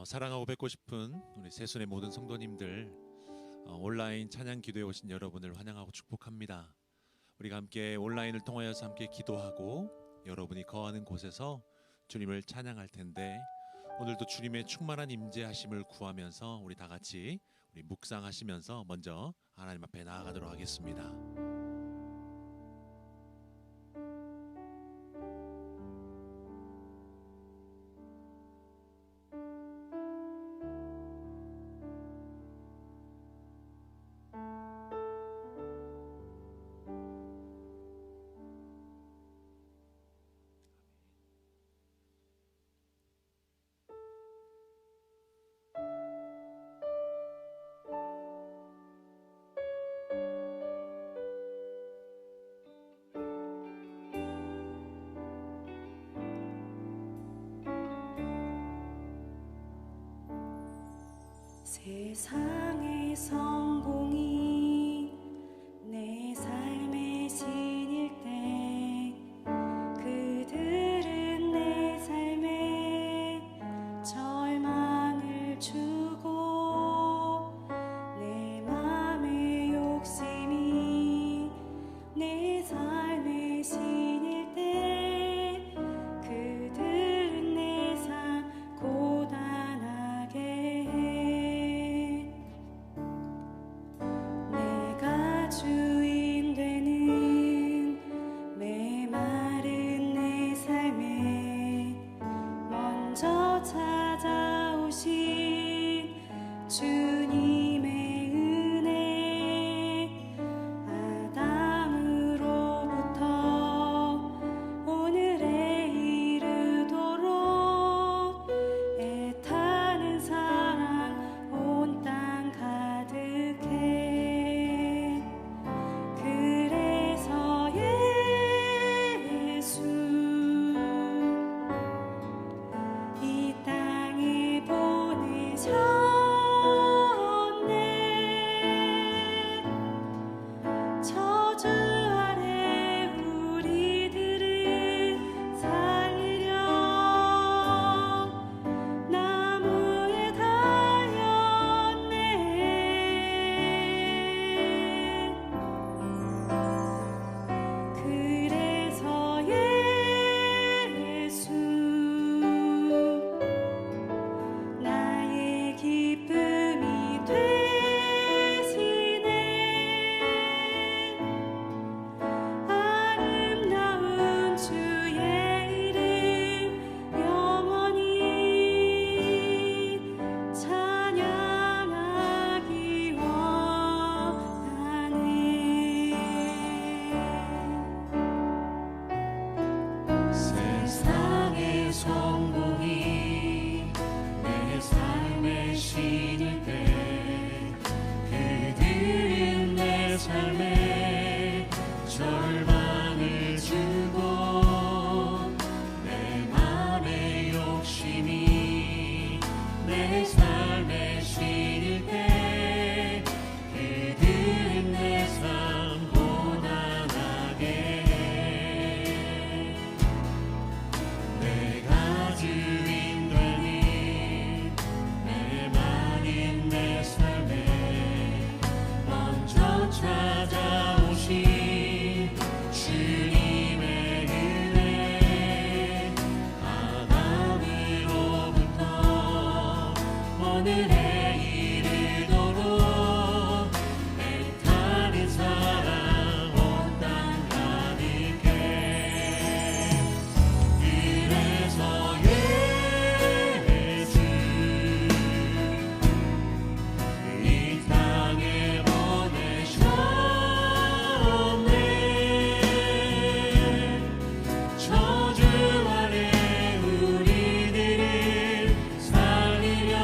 사랑하고 뵙고 싶은 우리 새순의 모든 성도님들, 온라인 찬양 기도에 오신 여러분을 환영하고 축복합니다. 우리가 함께 온라인을 통하여서 함께 기도하고 여러분이 거하는 곳에서 주님을 찬양할 텐데, 오늘도 주님의 충만한 임재하심을 구하면서 우리 다 같이 우리 묵상하시면서 먼저 하나님 앞에 나아가도록 하겠습니다. 세상의 성공이 내 삶의 신일 때 그들은 내 삶에 절망을 주고, 내 맘의 욕심이 내 삶의 신일 때 그들은 내 삶 고단하게 해. 주인 되는 메마른 내 삶에 먼저 찾아오신 주님의 은혜, 아담으로부터 오늘에 이르도록 애타는 사랑 온 땅 가득해. 저주 아래 우리들을 살리려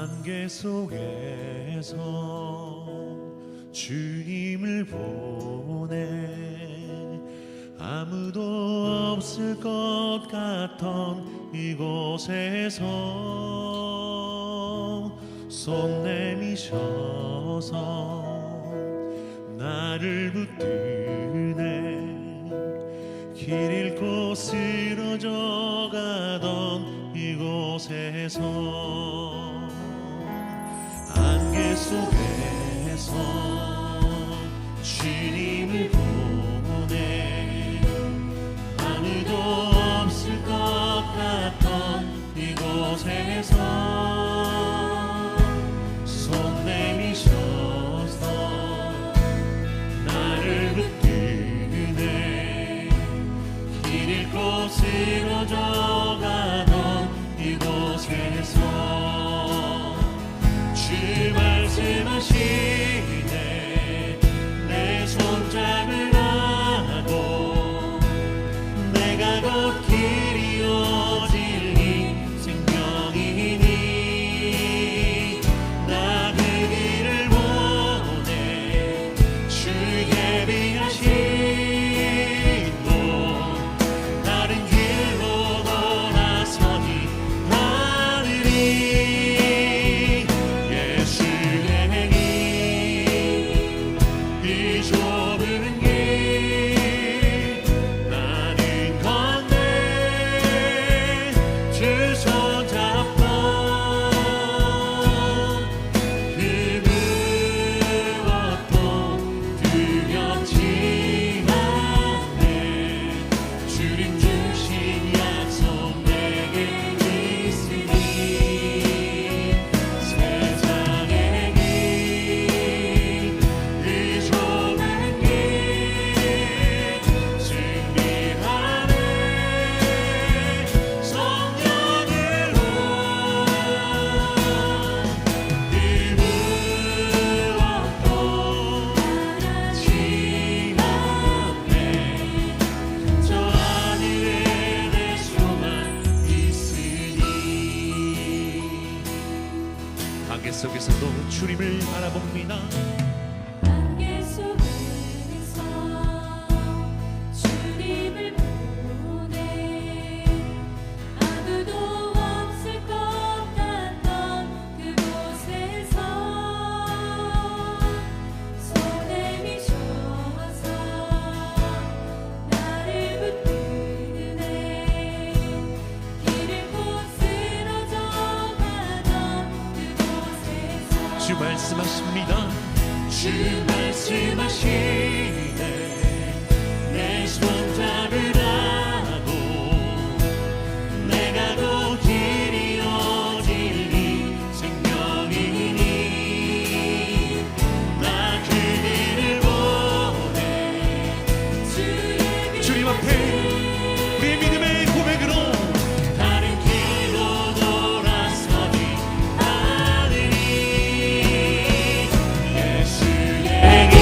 안개 속에서 주님을 보내 아무도 없을 것 같던 이곳에서 손 내미셔서 나를 붙드네 길 잃고 쓰러져 가던 이곳에서 안개 속에서 주님을 보내 아무도 없을 것 같던 이곳에서 손 내미셔서 나를 붙드네 길 잃고 쓰러져 가던 이곳에서 주 말씀하시네 내 손잡으라고 내가 곧 길이요 진리 생명이니 나 그 길을 보내 주 예비하신 곳 다른 길로 돌아서니 하늘이 예수의 길 이 좁은 길 나는 건네 주 손잡던 그 무엇도 두렵지 않네 주님 주신 약속 내게 있으니 세상의 길 이 좁은 길 승리하네 성령으로 그 무엇도 하지 않네 저 하늘에 내 소망 있으니 안개 속에서도 주님을 바라봅니다 안개 속에서 주님을 보내 아무도 없을 것 같던 그곳에서 손 내미셔서 나를 붙드네 길 잃고 쓰러져 가던 그곳에서 주 말씀하십니다 주 말씀하시네 내 손잡으라고 내가 곧 길이요 진리 생명이니 나 그 길을 보내 주님 앞에 우리의 믿음의 고백으로 다른 길로 돌아서니 하늘이 예수의 길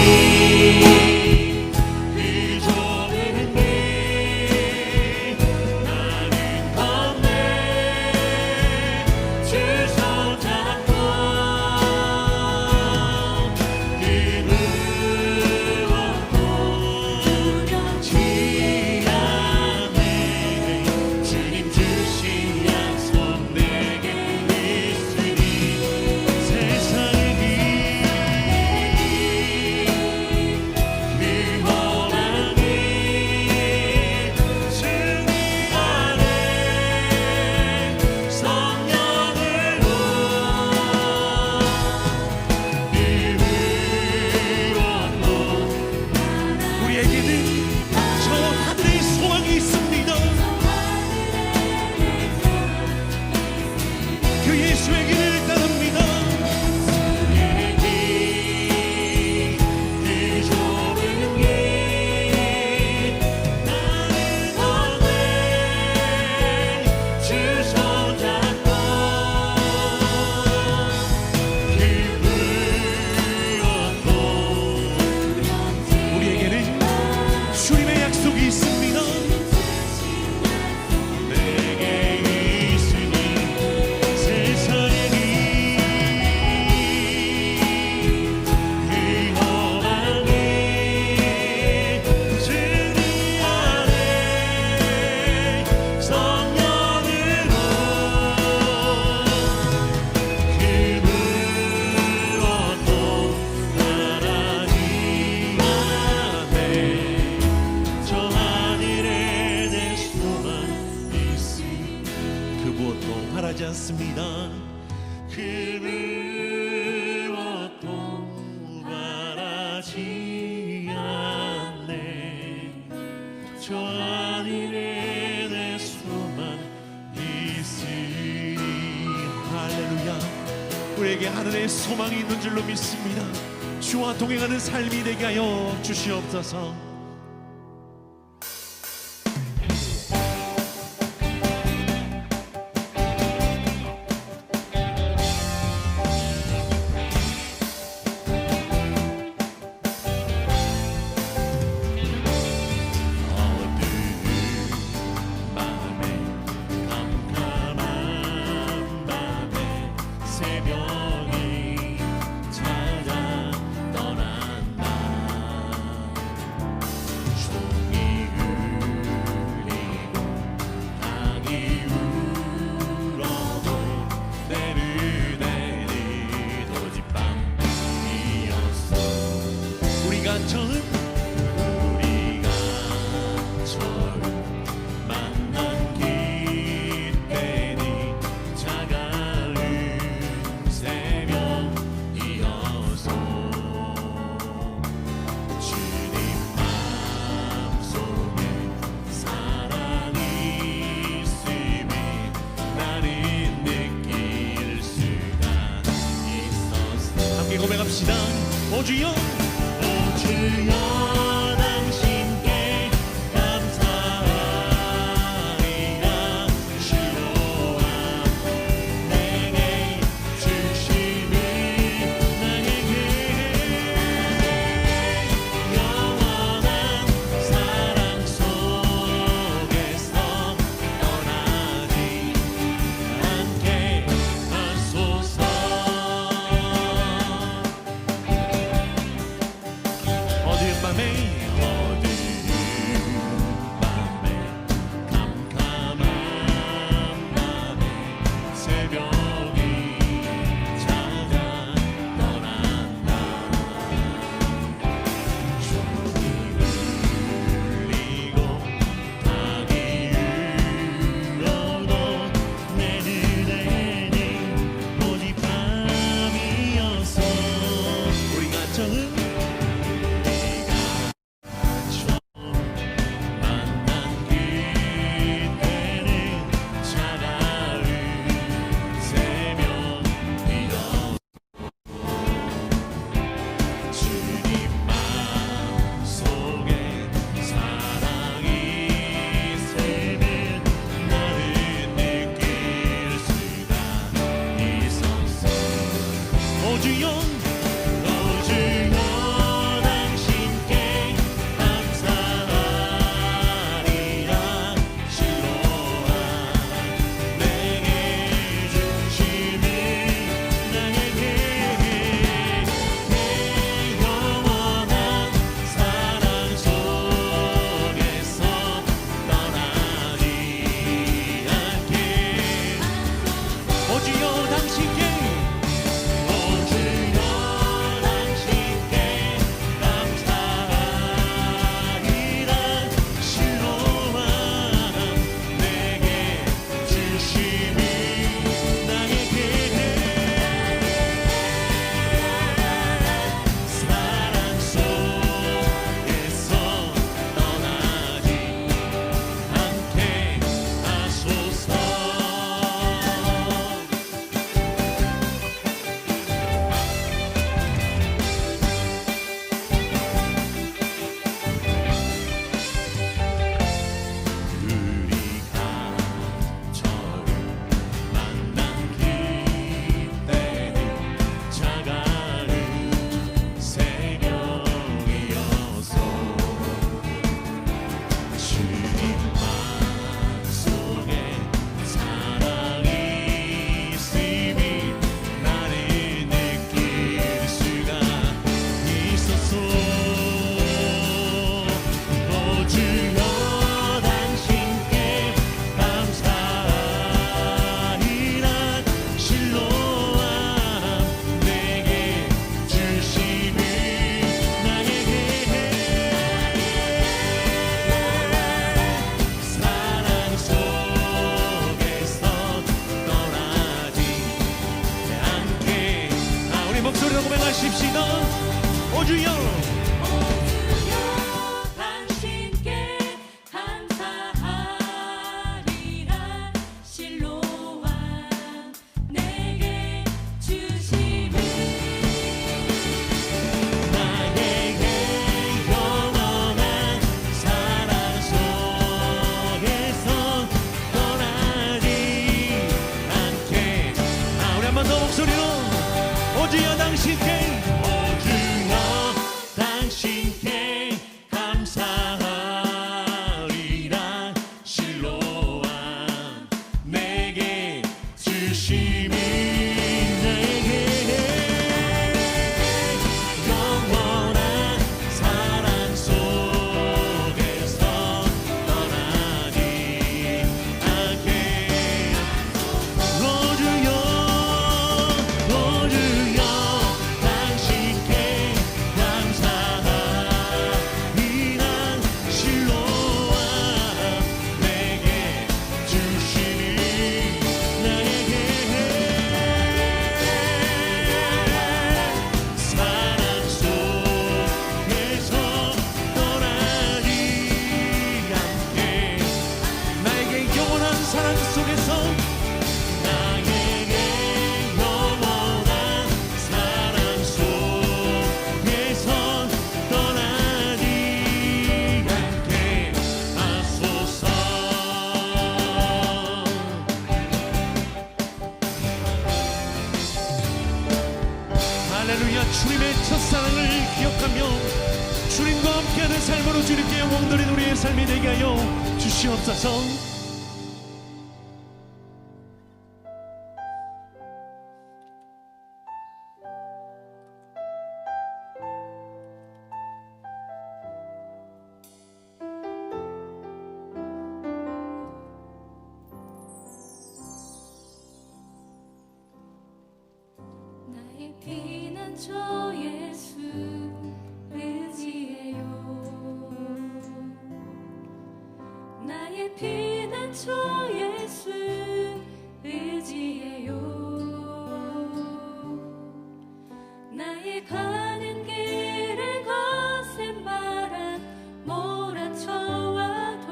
우리에게 하늘의 소망이 있는 줄로 믿습니다. 주와 동행하는 삶이 되게 하여 주시옵소서. 고백합시다. 오 주여, 오 주여, 당신께 감사하리라. 주로와 내게 주심이 나에게 영원한 사랑 속에서 떠나지 않게 하소서. 어두운 밤에 캄캄한 밤에 새벽이 찾아 떠난다. 종이 울리고 닭이 울어도 내 눈에는 오직 밤이었어. 우리가 처음 주여, 오 주여, 당신께 감사하리라. 주로와 내게 주심이 나에게 영원한 사랑 속에서 떠나지 않게. 오 주여, 당신께 목소리로 고백하십시다. 오 주여, 당신께 감사하리라. 실로와 내게 주신 주여 당신께 주여 당신께 감사하리라. 실로암 내게 주심이 내게 영원한 사랑 속에서 떠나지 않게. 오 주여 당신께 감사하리라. 실로암 내게 주심이 내게 사랑 속에서 떠나지 않게. 나에게 영원한 사랑 속에서 나에게 영원한 사랑 속에서 떠나지 않게 하소서. 할렐루야. 주님의 첫사랑을 기억하며 주님과 함께하는 삶으로 주님께 영광 돌린 우리의 삶이 되게 하여 주시옵소서. 나의 피난처 예수 의지해요. 나의 피난처 예수 의지해요. 나의 가는 길을 거센 바람 몰아쳐와도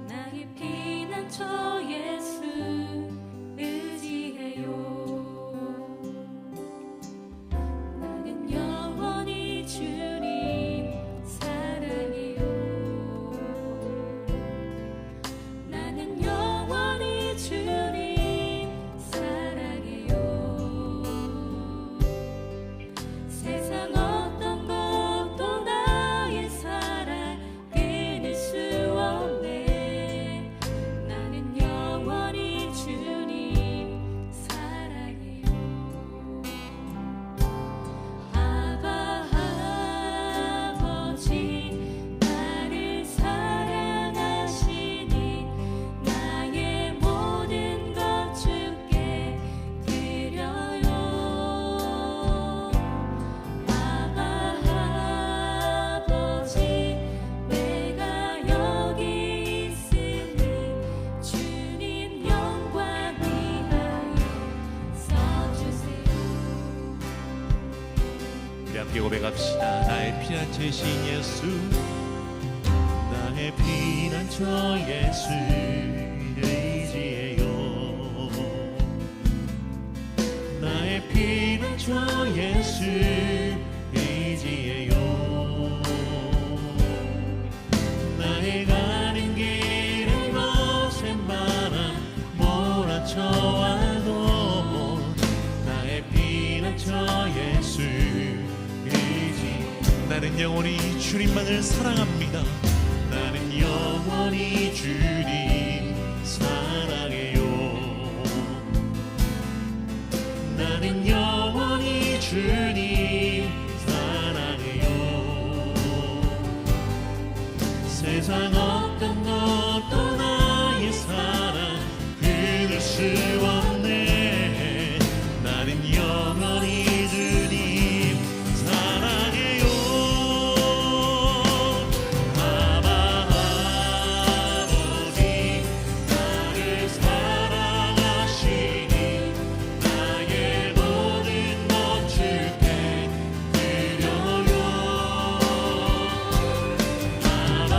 나의 피난처 예수 의지해요. 나는 영원히 주님 사랑해요. 나는 영원히 주님 사랑해요. 세상 어떤 것도 나의 사랑 끊을 수 없네. 나는 영원히 주님 사랑해요. 아바 아버지 나를 사랑하시니 나의 모든 것 주께 드려요. 아바 아버지 내가 여기 있으니 주님 영광 위하여 써주세요. 우리 함께 고백합시다. 나의 피난처이신 예수, 나의 피난처 예수 의지해요. 나의 피난처 예수 의지해요. 나의 가는 길을 거센 바람 몰아쳐와도 나의 피난처 예수 의지. 나는 영원히 주님만을 사랑합니다. 나는 영원히 주님 사랑해요. 나는 영원히 주님 사랑해요. 세상 어떤 것도 나의 사랑 끊을 수 없네. 나는 영원히 주님 사랑해요. 아바 아버지 나를 사랑하시니 나의 모든 것 주께 드려요. 아바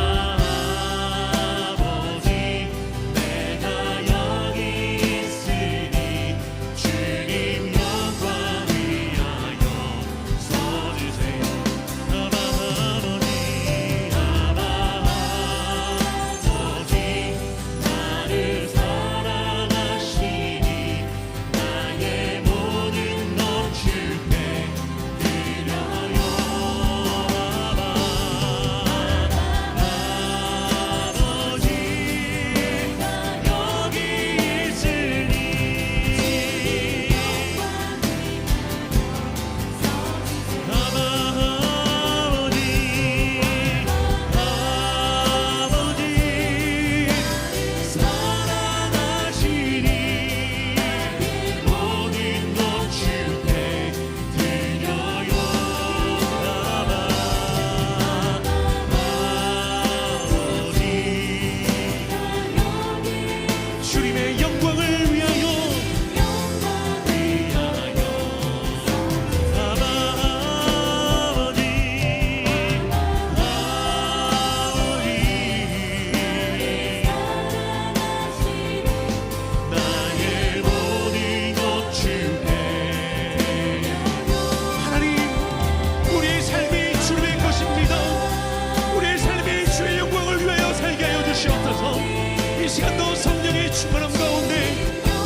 충만함 가운데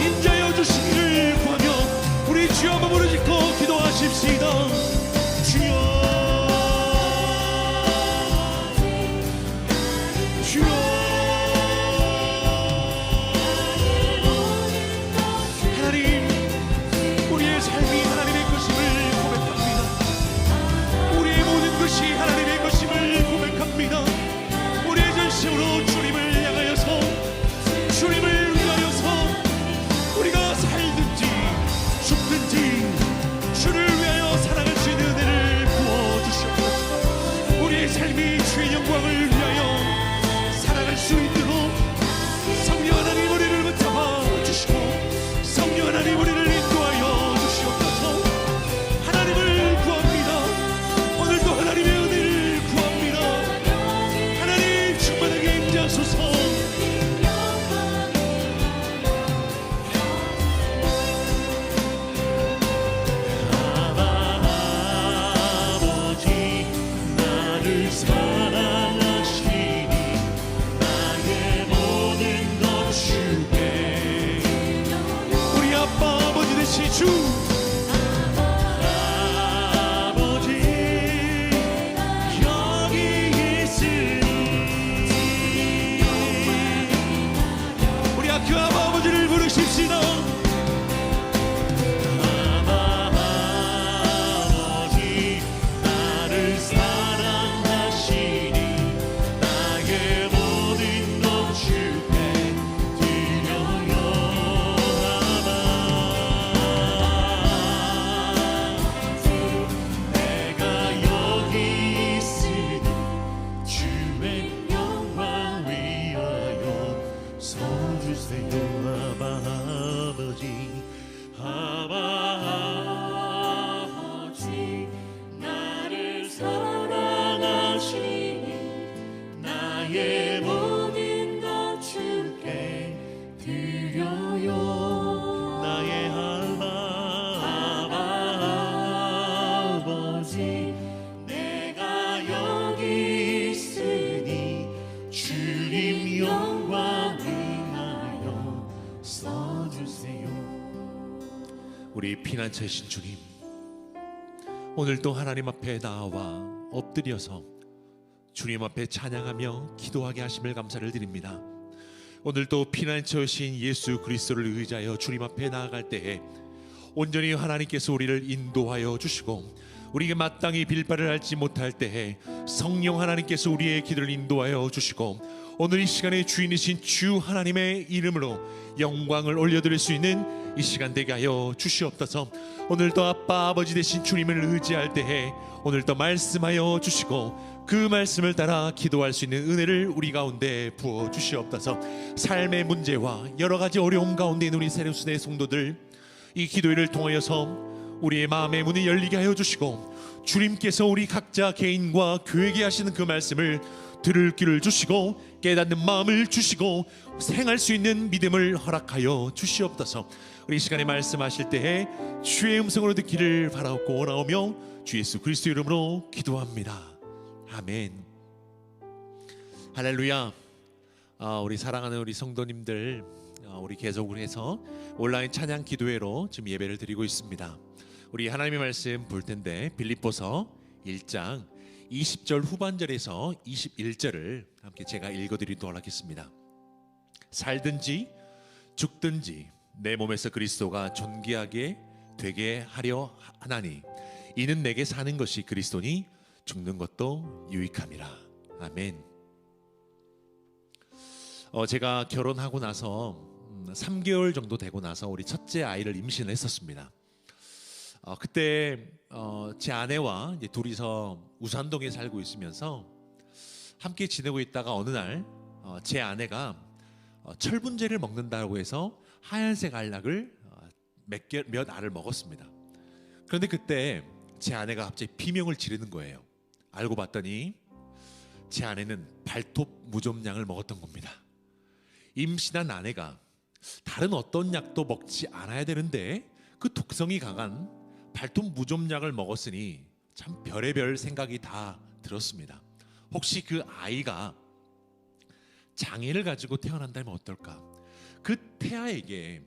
임자여 주시기를 구하며 우리 주여 한번 부르짖고 기도하십시다. 주여 하나님의 것임을 고백합니다. 우리의 전심으로 주님을 향하여서 주님을 위하여서 우리가 살든지 죽든지 주를 위하여 살아갈 수 있는 은혜를 부어주시옵소서. 우리의 삶이 주의 영광을 위하여 살아갈 수 있도록 성령 하나님 우리를 붙잡아 주시고 성령 하나님 우리를 인도하여 주시옵소서. 하나님을 구합니다. 오늘도 하나님의 은혜를 구합니다. 하나님 충만하게 임재하소서. 아버지 나를 사랑하시니 나의 모든 것 주께 우리 아빠 아버지 되신 주 그 아바 아버지를 부르십시다. 아버지 나를 사랑하시니 나의 모든 것 주께 드려요. 아버지 내가 여기 있으니 주의 영광 위하여 서주세요. 아버지 나를 사랑하시니 나의 모든 것 주께 드려요. 나의 아버지 내가 여기 있으니 주님 영광 위하여 써주세요. 우리 피난처이신 주님, 오늘도 하나님 앞에 나와 엎드려서 주님 앞에 찬양하며 기도하게 하심을 감사를 드립니다. 오늘도 피난처이신 예수 그리스도를 의지하여 주님 앞에 나아갈 때에 온전히 하나님께서 우리를 인도하여 주시고 우리가 마땅히 빌바를 알지 못할 때에 성령 하나님께서 우리의 기도를 인도하여 주시고 오늘 이 시간에 주인이신 주 하나님의 이름으로 영광을 올려드릴 수 있는 이 시간 되게 하여 주시옵소서. 오늘도 아빠 아버지 되신 주님을 의지할 때에 오늘도 말씀하여 주시고 그 말씀을 따라 기도할 수 있는 은혜를 우리 가운데 부어 주시옵소서. 삶의 문제와 여러 가지 어려움 가운데 있는 우리 세례순의 성도들, 이 기도회를 통하여서 우리의 마음의 문이 열리게 하여 주시고 주님께서 우리 각자 개인과 교회에 하시는 그 말씀을 들을 귀를 주시고 깨닫는 마음을 주시고 생할 수 있는 믿음을 허락하여 주시옵소서. 우리 이 시간에 말씀하실 때에 주의 음성으로 듣기를 바라옵고 원하오며 주 예수 그리스도 이름으로 기도합니다. 아멘. 할렐루야. 우리 사랑하는 우리 성도님들, 우리 계속을 해서 온라인 찬양 기도회로 지금 예배를 드리고 있습니다. 우리 하나님의 말씀 볼 텐데 빌립보서 1장 20절 후반절에서 21절을 함께 제가 읽어드리도록 하겠습니다. 살든지 죽든지 내 몸에서 그리스도가 존귀하게 되게 하려 하나니 이는 내게 사는 것이 그리스도니 죽는 것도 유익함이라. 아멘. 제가 결혼하고 나서 3개월 정도 되고 나서 우리 첫째 아이를 임신을 했었습니다. 그때 제 아내와 이제 둘이서 우산동에 살고 있으면서 함께 지내고 있다가 어느 날 제 아내가 철분제를 먹는다고 해서 하얀색 알약을 몇 알을 먹었습니다. 그런데 그때 제 아내가 갑자기 비명을 지르는 거예요. 알고 봤더니 제 아내는 발톱 무좀약을 먹었던 겁니다. 임신한 아내가 다른 어떤 약도 먹지 않아야 되는데 그 독성이 강한 발톱 무좀약을 먹었으니 참 별의별 생각이 다 들었습니다. 혹시 그 아이가 장애를 가지고 태어난다면 어떨까? 그 태아에게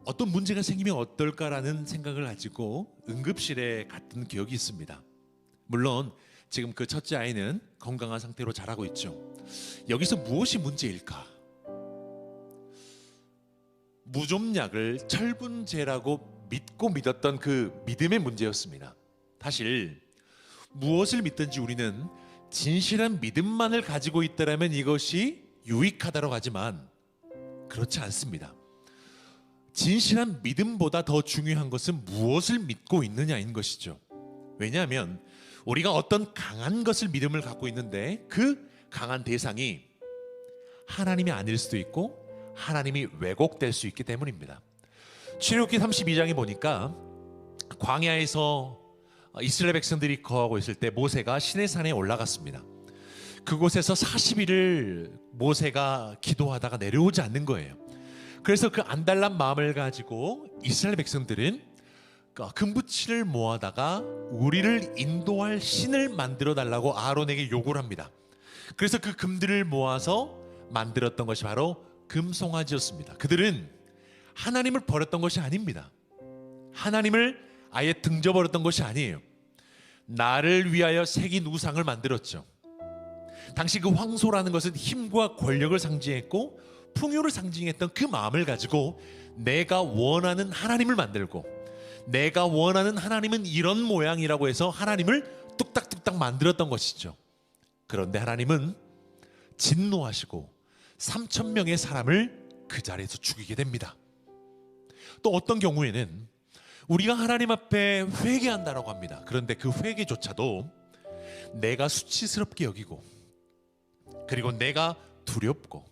어떤 문제가 생기면 어떨까라는 생각을 가지고 응급실에 갔던 기억이 있습니다. 물론 지금 그 첫째 아이는 건강한 상태로 자라고 있죠. 여기서 무엇이 문제일까? 무좀약을 철분제라고 믿고 믿었던 그 믿음의 문제였습니다. 사실 무엇을 믿든지 우리는 진실한 믿음만을 가지고 있다면 이것이 유익하다고 하지만 그렇지 않습니다. 진실한 믿음보다 더 중요한 것은 무엇을 믿고 있느냐인 것이죠. 왜냐하면 우리가 어떤 강한 것을 믿음을 갖고 있는데 그 강한 대상이 하나님이 아닐 수도 있고 하나님이 왜곡될 수 있기 때문입니다. 출애굽기 32장에 보니까 광야에서 이스라엘 백성들이 거하고 있을 때 모세가 시내산에 올라갔습니다. 그곳에서 40일을 모세가 기도하다가 내려오지 않는 거예요. 그래서 그 안달난 마음을 가지고 이스라엘 백성들은 금붙이를 모아다가 우리를 인도할 신을 만들어 달라고 아론에게 요구를 합니다. 그래서 그 금들을 모아서 만들었던 것이 바로 금송아지였습니다. 그들은 하나님을 버렸던 것이 아닙니다. 하나님을 아예 등져버렸던 것이 아니에요. 나를 위하여 새긴 우상을 만들었죠. 당시 그 황소라는 것은 힘과 권력을 상징했고 풍요를 상징했던 그 마음을 가지고 내가 원하는 하나님을 만들고 내가 원하는 하나님은 이런 모양이라고 해서 하나님을 뚝딱뚝딱 만들었던 것이죠. 그런데 하나님은 진노하시고 3,000명의 사람을 그 자리에서 죽이게 됩니다. 또 어떤 경우에는 우리가 하나님 앞에 회개한다라고 합니다. 그런데 그 회개조차도 내가 수치스럽게 여기고 그리고 내가 두렵고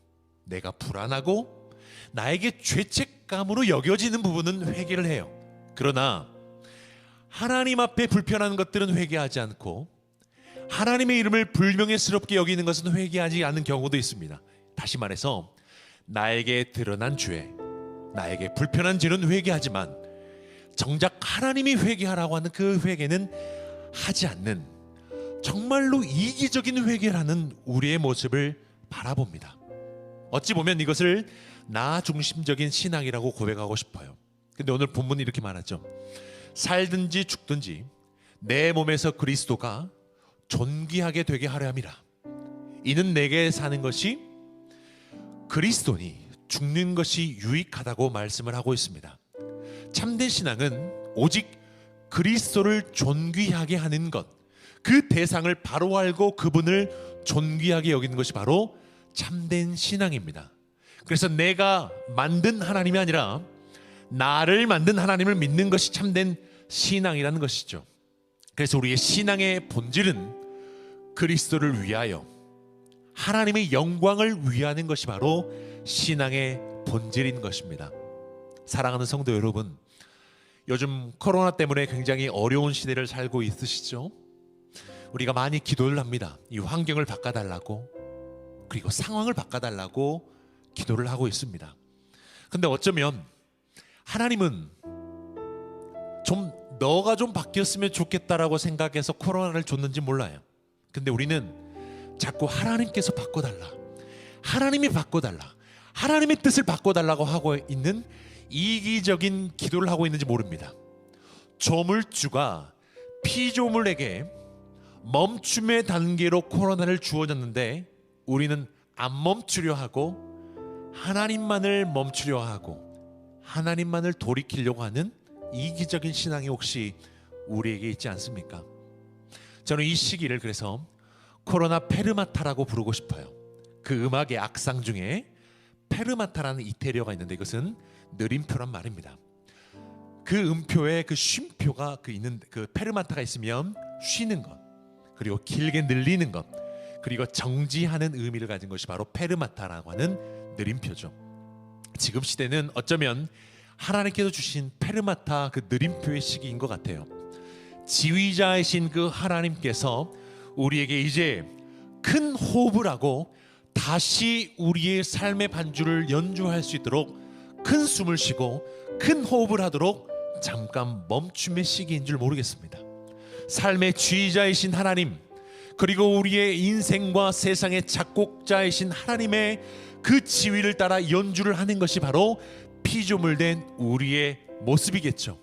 내가 불안하고 나에게 죄책감으로 여겨지는 부분은 회개를 해요. 그러나 하나님 앞에 불편한 것들은 회개하지 않고 하나님의 이름을 불명예스럽게 여기는 것은 회개하지 않는 경우도 있습니다. 다시 말해서 나에게 드러난 죄, 나에게 불편한 죄는 회개하지만 정작 하나님이 회개하라고 하는 그 회개는 하지 않는 정말로 이기적인 회개를 하는 우리의 모습을 바라봅니다. 어찌 보면 이것을 나 중심적인 신앙이라고 고백하고 싶어요. 근데 오늘 본문이 이렇게 말하죠. 살든지 죽든지 내 몸에서 그리스도가 존귀하게 되게 하려 함이라. 이는 내게 사는 것이 그리스도니 죽는 것이 유익하다고 말씀을 하고 있습니다. 참된 신앙은 오직 그리스도를 존귀하게 하는 것, 그 대상을 바로 알고 그분을 존귀하게 여기는 것이 바로 참된 신앙입니다. 그래서 내가 만든 하나님이 아니라 나를 만든 하나님을 믿는 것이 참된 신앙이라는 것이죠. 그래서 우리의 신앙의 본질은 그리스도를 위하여 하나님의 영광을 위하는 것이 바로 신앙의 본질인 것입니다. 사랑하는 성도 여러분, 요즘 코로나 때문에 굉장히 어려운 시대를 살고 있으시죠? 우리가 많이 기도를 합니다. 이 환경을 바꿔달라고, 그리고 상황을 바꿔달라고 기도를 하고 있습니다. 근데 어쩌면 하나님은 너가 좀 바뀌었으면 좋겠다라고 생각해서 코로나를 줬는지 몰라요. 근데 우리는 자꾸 하나님께서 바꿔달라, 하나님이 바꿔달라, 하나님의 뜻을 바꿔달라고 하고 있는 이기적인 기도를 하고 있는지 모릅니다. 조물주가 피조물에게 멈춤의 단계로 코로나를 주어졌는데 우리는 안 멈추려 하고 하나님만을 멈추려 하고 하나님만을 돌이키려고 하는 이기적인 신앙이 혹시 우리에게 있지 않습니까? 저는 이 시기를 그래서 코로나 페르마타라고 부르고 싶어요. 그 음악의 악상 중에 페르마타라는 이태리어가 있는데 이것은 느림표란 말입니다. 그 음표에 그 쉼표가 있는 그 페르마타가 있으면 쉬는 것, 그리고 길게 늘리는 것, 그리고 정지하는 의미를 가진 것이 바로 페르마타라고 하는 느림표죠. 지금 시대는 어쩌면 하나님께서 주신 페르마타 그 느림표의 시기인 것 같아요. 지휘자이신 그 하나님께서 우리에게 이제 큰 호흡을 하고 다시 우리의 삶의 반주를 연주할 수 있도록 큰 숨을 쉬고 큰 호흡을 하도록 잠깐 멈춤의 시기인 줄 모르겠습니다. 삶의 지휘자이신 하나님, 그리고 우리의 인생과 세상의 작곡자이신 하나님의 그 지위를 따라 연주를 하는 것이 바로 피조물된 우리의 모습이겠죠.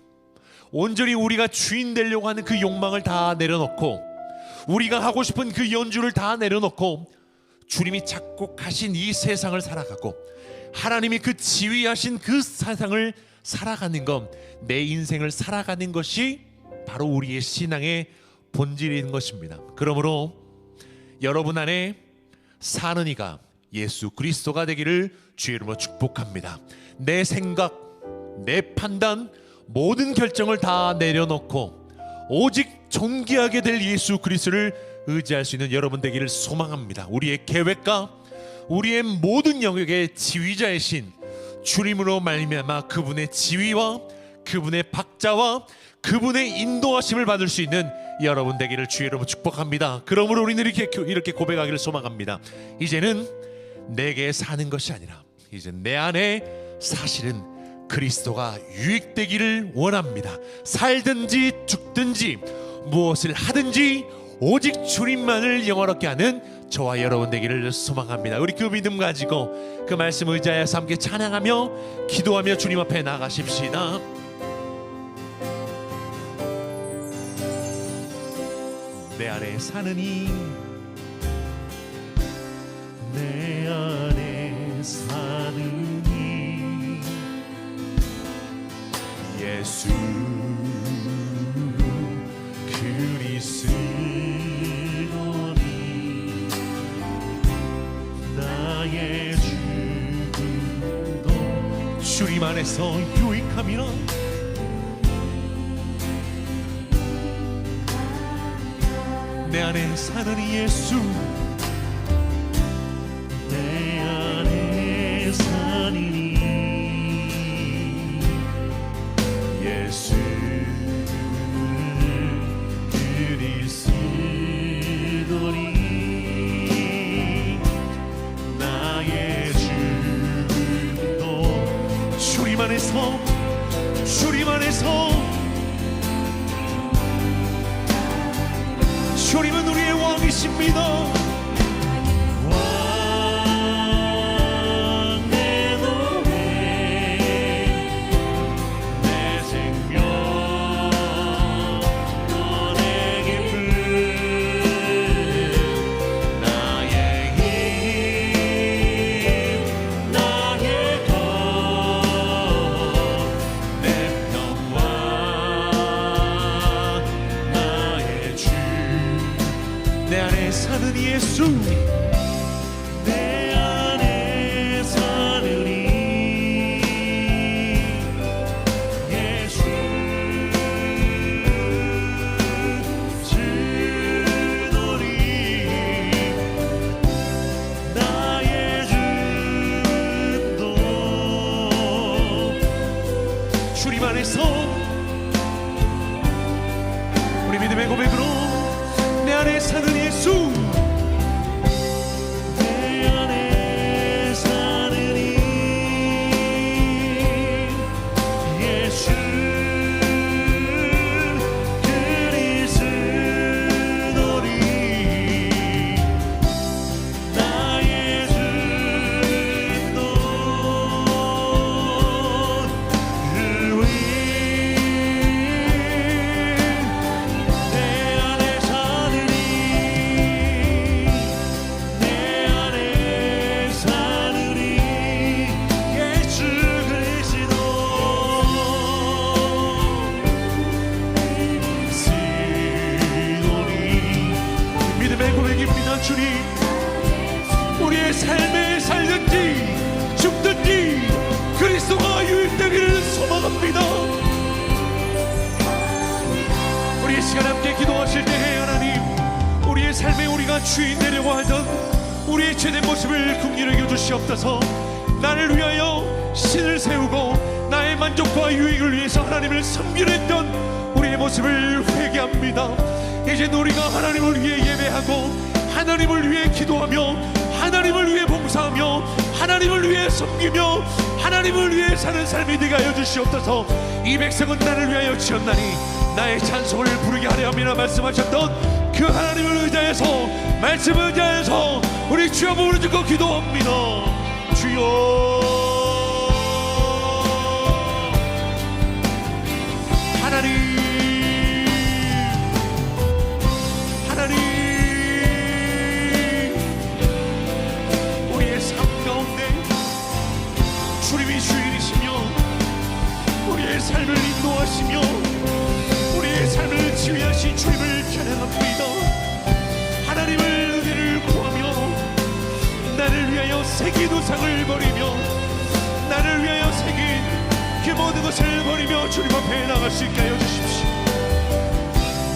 온전히 우리가 주인 되려고 하는 그 욕망을 다 내려놓고, 우리가 하고 싶은 그 연주를 다 내려놓고 주님이 작곡하신 이 세상을 살아가고 하나님이 그 지휘하신 그 세상을 살아가는 것, 내 인생을 살아가는 것이 바로 우리의 신앙의 본질인 것입니다. 그러므로 여러분 안에 사는 이가 예수 그리스도가 되기를 주의 이름으로 축복합니다. 내 생각, 내 판단, 모든 결정을 다 내려놓고 오직 존귀하게 될 예수 그리스도를 의지할 수 있는 여러분 되기를 소망합니다. 우리의 계획과 우리의 모든 영역의 지휘자이신 주님으로 말미암아 그분의 지휘와 그분의 박자와 그분의 인도하심을 받을 수 있는 여러분 되기를 주의 이름으로 축복합니다. 그러므로 우리는 이렇게 고백하기를 소망합니다. 이제는 내게 사는 것이 아니라 이제 내 안에 사실은 그리스도가 유익되기를 원합니다. 살든지 죽든지 무엇을 하든지 오직 주님만을 영원롭게 하는 저와 여러분 되기를 소망합니다. 우리 그 믿음 가지고 그 말씀 의지하여서 함께 찬양하며 기도하며 주님 앞에 나가십시다. 내 안에 사느니, 내 안에 사느니 예수 그리스도니 나의 죽음도 주님 안에서 유익함이라. 내 안에 사느니 예수, 내 안에 사느니 예수 그리스도니 나의 죽음도 주님 안에서 주님은 우리의 왕이십니다. 왕의 노래 내 생명 너의 기쁨 나의 힘 나의 것 내 평화 나의 주 내 안에 사는 예수, 내 안에 사느니 예수 주노니 나의 주도 주님 안에서 우리 믿음의 고백으로 내 안에 사는 예수, 내 안에 사느니 예수 그리스도니 나의 주도 의인 내 안에 사느니 내 안에 사느니 예수 그리스도 그리스도니 믿음의 고백입니다. 주님, 우리의 삶에 살든지 죽든지 그리스도가 유익되기를 소망합니다. 우리 이 시간 함께 기도하실 때 하나님, 우리의 삶에 우리가 주인 되려고 하던 우리의 죄된 모습을 긍휼히 여겨주시옵소서. 나를 위하여 신을 세우고 나의 만족과 유익을 위해서 하나님을 섬기려 했던 우리의 모습을 회개합니다. 이제 우리가 하나님을 위해 예배하고 하나님을 위해 기도하며 하나님을 위해 봉사하며 하나님을 위해 섬기며 하나님을 위해 사는 삶이 되게 하여 주시옵소서. 이 백성은 나를 위하여 지었나니 나의 찬송을 부르게 하려 함이라 말씀하셨던 그 하나님을 의지하여서 말씀을 의지하여서 우리 주여 부르짖고 기도합니다. 주여 하나님 우리의 삶 가운데 주님이 주인이시며 우리의 삶을 인도하시며 우리의 삶을 지휘하신 주님을 찬양합니다. 하나님을 은혜를 구하며 나를 위하여 새긴 우상을 버리며 나를 위하여 새긴 그 모든 것을 버리며 주님 앞에 나갈 수 있게 하여 주십시오.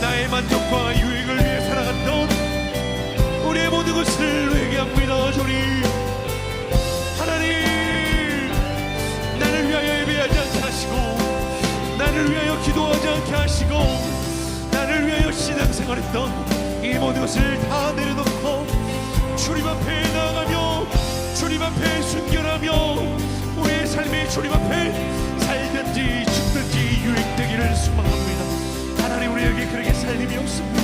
나의 만족과 유익을 위해 살아갔던 우리의 모든 것을 회개합니다. 주님 하나님 나를 위하여 예배하지 않게 하시고 나를 위하여 기도하지 않게 하시고 나를 위하여 신앙생활했던 이 모든 것을 다 내려놓고 주님 앞에 나아가며 주님 앞에 순결하며 우리의 삶이 주님 앞에 살든지 죽든지 유익되기를 소망합니다. 하나님 우리에게 그렇게 살림이 없습니다.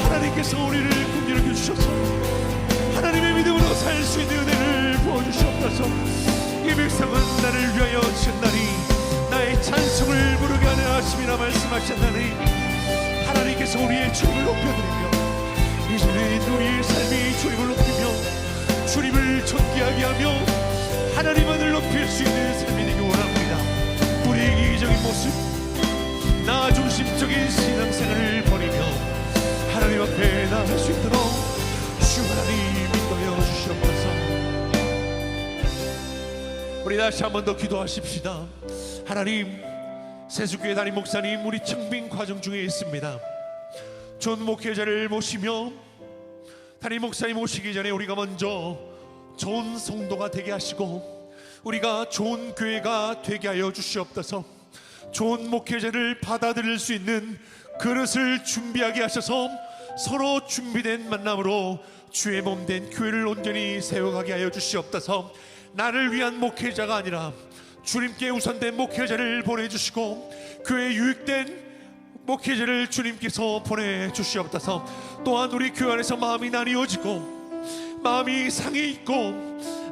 하나님께서 우리를 긍휼히 여겨주셔서 하나님의 믿음으로 살 수 있는 은혜를 부어주시옵소서. 이 백성은 나를 위하여 지었나니 나의 찬송을 부르게 하려 하심이라 말씀하셨나니 하나님께서 우리의 주님을 높여드리며 이제는 우리의 삶이 주님을 높이며 주님을 존귀하게 하며 하나님만을 높일 수 있는 삶이 되기 원합니다. 우리의 이기적인 모습 나 중심적인 신앙생활을 버리며 하나님 앞에 나아갈 수 있도록 주 하나님 인도하여 주시옵소서. 우리 다시 한 번 더 기도하십시다. 하나님 세수교회 담임 목사님 우리 청빙 과정 중에 있습니다. 좋은 목회자를 모시며 담임 목사님 오시기 전에 우리가 먼저 좋은 성도가 되게 하시고 우리가 좋은 교회가 되게 하여 주시옵소서. 좋은 목회자를 받아들일 수 있는 그릇을 준비하게 하셔서 서로 준비된 만남으로 주의 몸된 교회를 온전히 세워가게 하여 주시옵소서. 나를 위한 목회자가 아니라 주님께 우선된 목회자를 보내주시고 교회에 유익된 목회자를 주님께서 보내주시옵소서. 또한 우리 교회 안에서 마음이 나뉘어지고 마음이 상해 있고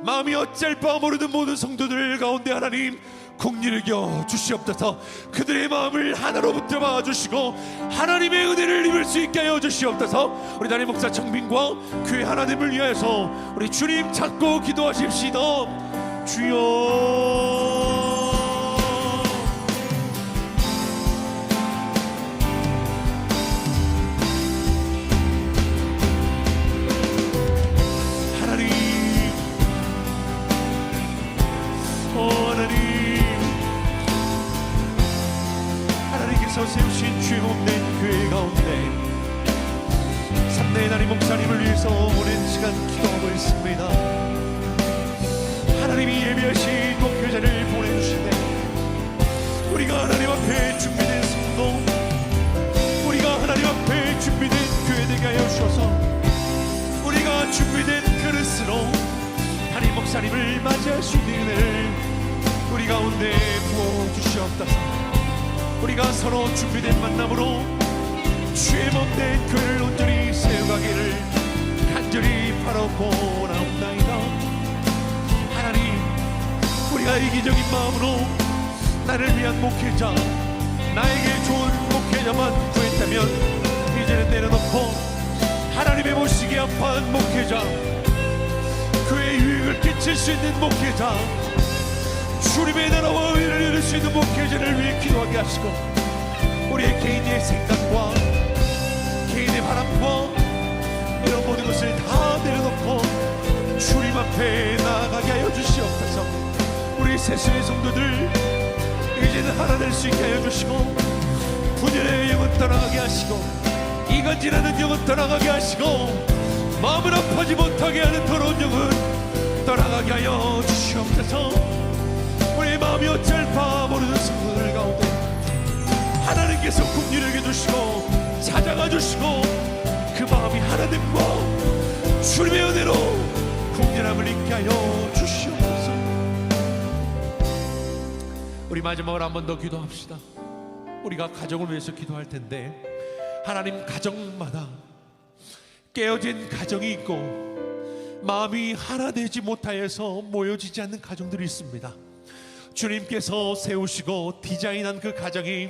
마음이 어쩔 바 모르는 모든 성도들 가운데 하나님 긍휼히 여겨 주시옵소서. 그들의 마음을 하나로 붙들어 봐주시고 하나님의 은혜를 입을 수 있게 하여 주시옵소서. 우리 담임 목사 청빈과 교회 하나님을 위하여서 우리 주님 찾고 기도하십시다. 주여 세우신 주의 몸된 교회 가운데 3대 담임 목사님을 위해서 오랜 시간 기도하고 있습니다. 하나님이 예비하신 목회자를 보내주시되 우리가 하나님 앞에 준비된 성도 우리가 하나님 앞에 준비된 교회 되게 하여 주셔서 우리가 준비된 그릇으로 담임 목사님을 맞이할 수 있는 은혜를 우리 가운데 부어주시옵소서. 우리가 서로 준비된 만남으로 주의 몸된 교회를 온전히 세워가기를 간절히 바라고 나옵나이다. 하나님 우리가 이기적인 마음으로 나를 위한 목회자 나에게 좋은 목회자만 구했다면 이제는 내려놓고 하나님의 보시기에 합한 목회자 그의 유익을 끼칠 수 있는 목회자 주님의 나라와 의를 이룰 수 있는 목회자를 위해 기도하게 하시고 우리의 개인의 생각과 개인의 바람과 이런 모든 것을 다 내려놓고 주님 앞에 나아가게 하여 주시옵소서. 우리 세상의 성도들 이제는 하나 될 수 있게 하여 주시고 분열의 영은 떠나가게 하시고 이간질하는 영은 떠나가게 하시고 마음을 아파하지 못하게 하는 더러운 영은 떠나가게 하여 주시옵소서. 우리의 마음이 어쩔 바 모르는 성도들 가운데 하나님께서 긍휼히 여겨주시고 찾아가 주시고 그 마음이 하나님과 주님의 은혜로 긍휼함을 입게 하여 주시옵소서. 우리 마지막으로 한 번 더 기도합시다. 우리가 가정을 위해서 기도할 텐데 하나님 가정마다 깨어진 가정이 있고 마음이 하나 되지 못하여서 모여지지 않는 가정들이 있습니다. 주님께서 세우시고 디자인한 그 가정이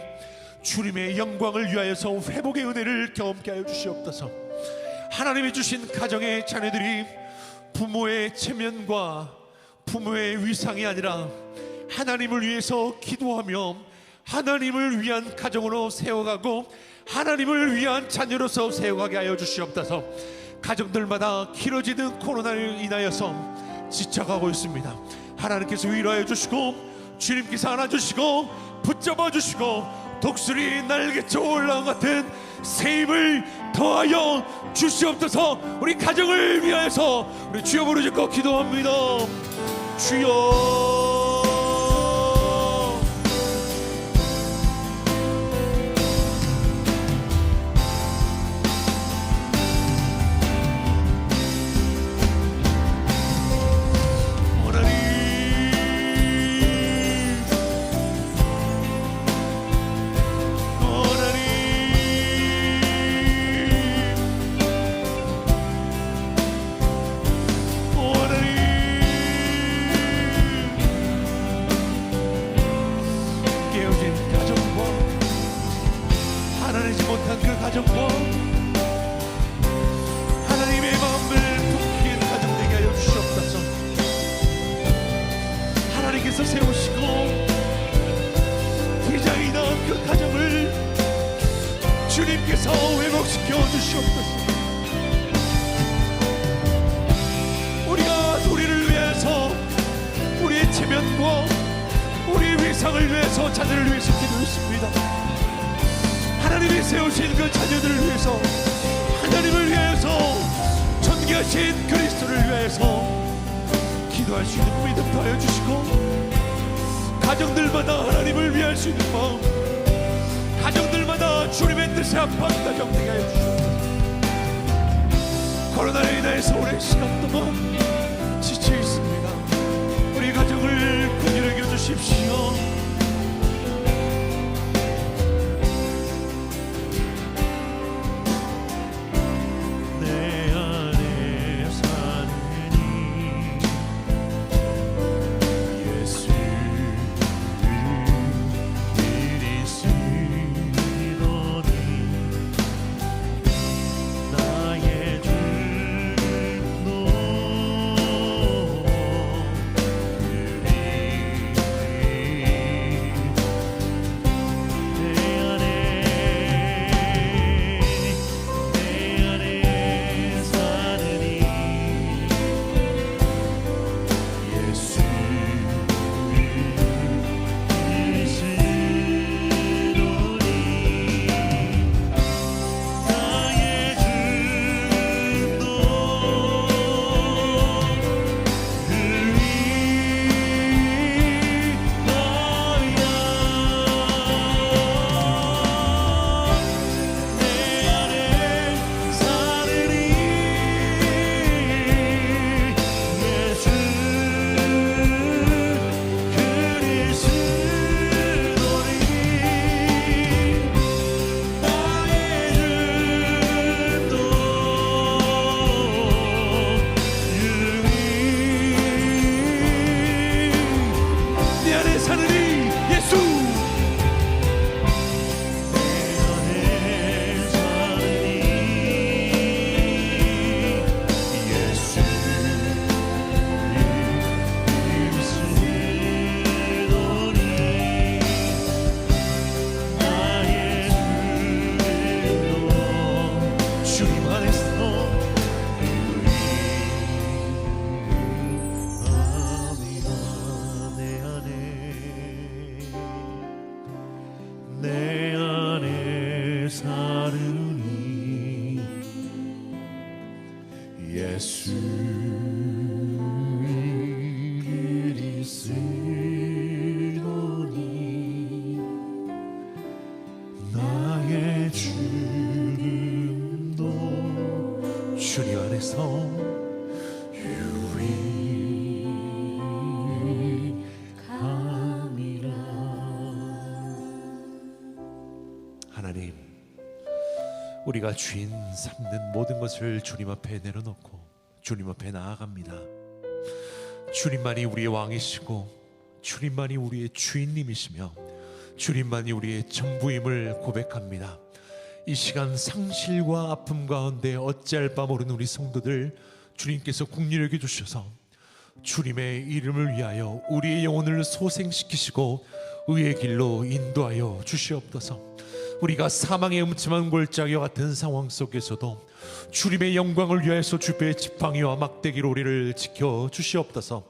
주님의 영광을 위하여서 회복의 은혜를 경험케 하여 주시옵소서. 하나님이 주신 가정의 자녀들이 부모의 체면과 부모의 위상이 아니라 하나님을 위해서 기도하며 하나님을 위한 가정으로 세워가고 하나님을 위한 자녀로서 세워가게 하여 주시옵소서. 가정들마다 길어지는 코로나로 인하여서 지쳐가고 있습니다. 하나님께서 위로하여 주시고 주님께서 안아주시고 붙잡아 주시고 독수리 날개쳐 올라온 같은 새 힘을 더하여 주시옵소서. 우리 가정을 위하여서 우리 주여 부르짖고 기도합니다. 주여. 하나님의 마음을 품긴 가정 되게 하여 주시옵소서. 하나님께서 세우시고 디자인한 그 가정을 주님께서 회복시켜 주시옵소서. 우리가 우리를 위해서 우리의 체면과 우리의 위상을 위해서 자녀를 위해서 기도했습니다. 하나님이 세우신 그 자녀들을 위해서 하나님을 위해서 존귀하신 그리스도를 위해서 기도할 수 있는 믿음 더하여 주시고 가정들마다 하나님을 위할 수 있는 마음 가정들마다 주님의 뜻에 합한 가정 되게 하여 주시옵소서. 코로나로 인해서 오랜 시간 동안 지쳐 있습니다. 우리 가정을 긍휼히 여겨 주십시오. 예수 그리스도니 나의 죽음도 주님 안에서 유익함이라. 하나님, 우리가 주인 삼는 모든 것을 주님 앞에 내려놓고 주님 앞에 나아갑니다. 주님만이 우리의 왕이시고 주님만이 우리의 주인님이시며 주님만이 우리의 전부임을 고백합니다. 이 시간 상실과 아픔 가운데 어찌할 바 모르는 우리 성도들, 주님께서 긍휼히 여겨 주셔서 주님의 이름을 위하여 우리의 영혼을 소생시키시고 의의 길로 인도하여 주시옵소서. 우리가 사망의 음침한 골짜기와 같은 상황 속에서도 주님의 영광을 위하여서 주의 지팡이와 막대기로 우리를 지켜 주시옵소서.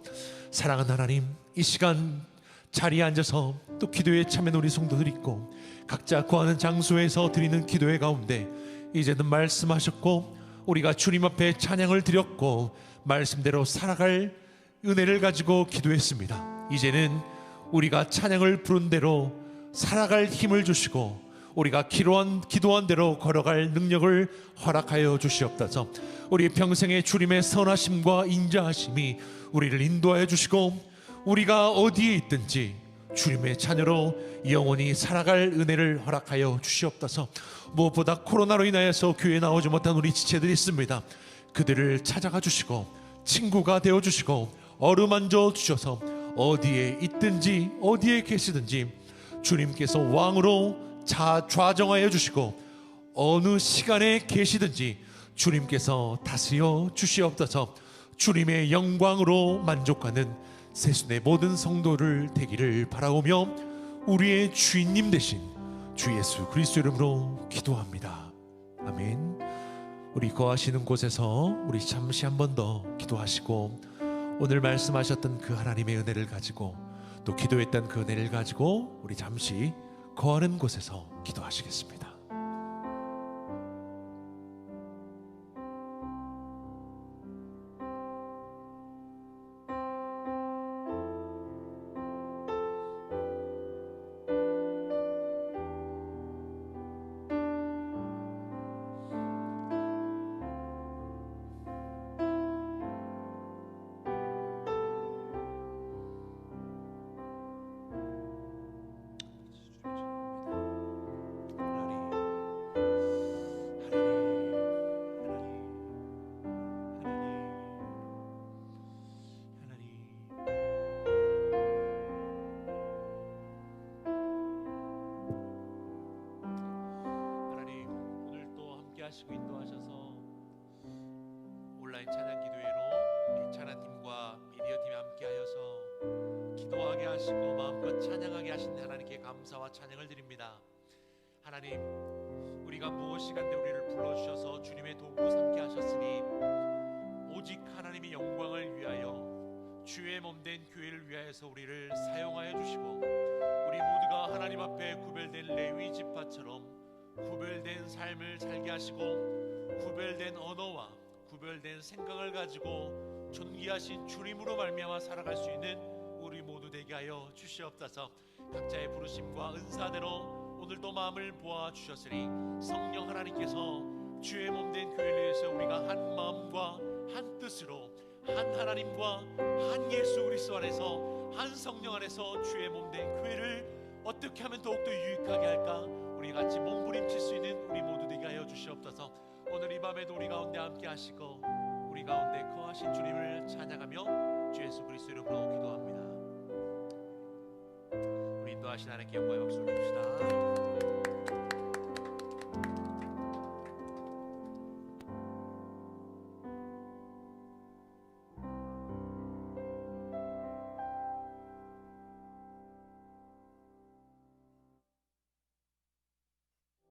사랑하는 하나님, 이 시간 자리에 앉아서 또 기도에 참여한 우리 성도들 있고 각자 거하는 장소에서 드리는 기도의 가운데 이제는 말씀하셨고 우리가 주님 앞에 찬양을 드렸고 말씀대로 살아갈 은혜를 가지고 기도했습니다. 이제는 우리가 찬양을 부른 대로 살아갈 힘을 주시고 우리가 기도한 대로 걸어갈 능력을 허락하여 주시옵소서. 우리 평생의 주님의 선하심과 인자하심이 우리를 인도하여 주시고 우리가 어디에 있든지 주님의 자녀로 영원히 살아갈 은혜를 허락하여 주시옵소서. 무엇보다 코로나로 인하여서 교회에 나오지 못한 우리 지체들이 있습니다. 그들을 찾아가 주시고 친구가 되어 주시고 어루만져 주셔서 어디에 있든지 어디에 계시든지 주님께서 왕으로 좌정하여 주시고 어느 시간에 계시든지 주님께서 다스려 주시옵소서. 주님의 영광으로 만족하는 세순의 모든 성도를 되기를 바라오며 우리의 주인님 되신 주 예수 그리스도 이름으로 기도합니다. 아멘. 우리 거하시는 곳에서 우리 잠시 한 번 더 기도하시고 오늘 말씀하셨던 그 하나님의 은혜를 가지고 또 기도했던 그 은혜를 가지고 우리 잠시 거하는 곳에서 기도하시겠습니다. 하시고 인도하셔서 온라인 찬양 기도회로 찬양팀과 미디어팀이 함께하여서 기도하게 하시고 마음껏 찬양하게 하신 하나님께 감사와 찬양을 드립니다. 하나님, 우리가 무엇이 간데 우리를 불러주셔서 주님의 도구 삼게 하셨으니 오직 하나님의 영광을 위하여 주의 몸된 교회를 위하여서 우리를 사용하여 주시고 우리 모두가 하나님 앞에 구별된 레위 지파처럼 구별된 삶을 살게 하시고 구별된 언어와 구별된 생각을 가지고 존귀하신 주님으로 말미암아 살아갈 수 있는 우리 모두 되게 하여 주시옵소서. 각자의 부르심과 은사대로 오늘도 마음을 보아 주셨으니 성령 하나님께서 주의 몸된 교회를 위해서 우리가 한 마음과 한 뜻으로 한 하나님과 한 예수 그리스도 안에서 한 성령 안에서 주의 몸된 교회를 어떻게 하면 더욱더 유익하게 할까? 우리 같이 몸부림칠 수 있는 우리 모두 되게 하여 주시옵소서. 오늘 이 밤에도 우리 가운데 함께 하시고 우리 가운데 거하신 주님을 찬양하며 주 예수 그리스도 이름으로 기도합니다. 우리 인도하신 하나님께 영광의 박수 올립시다.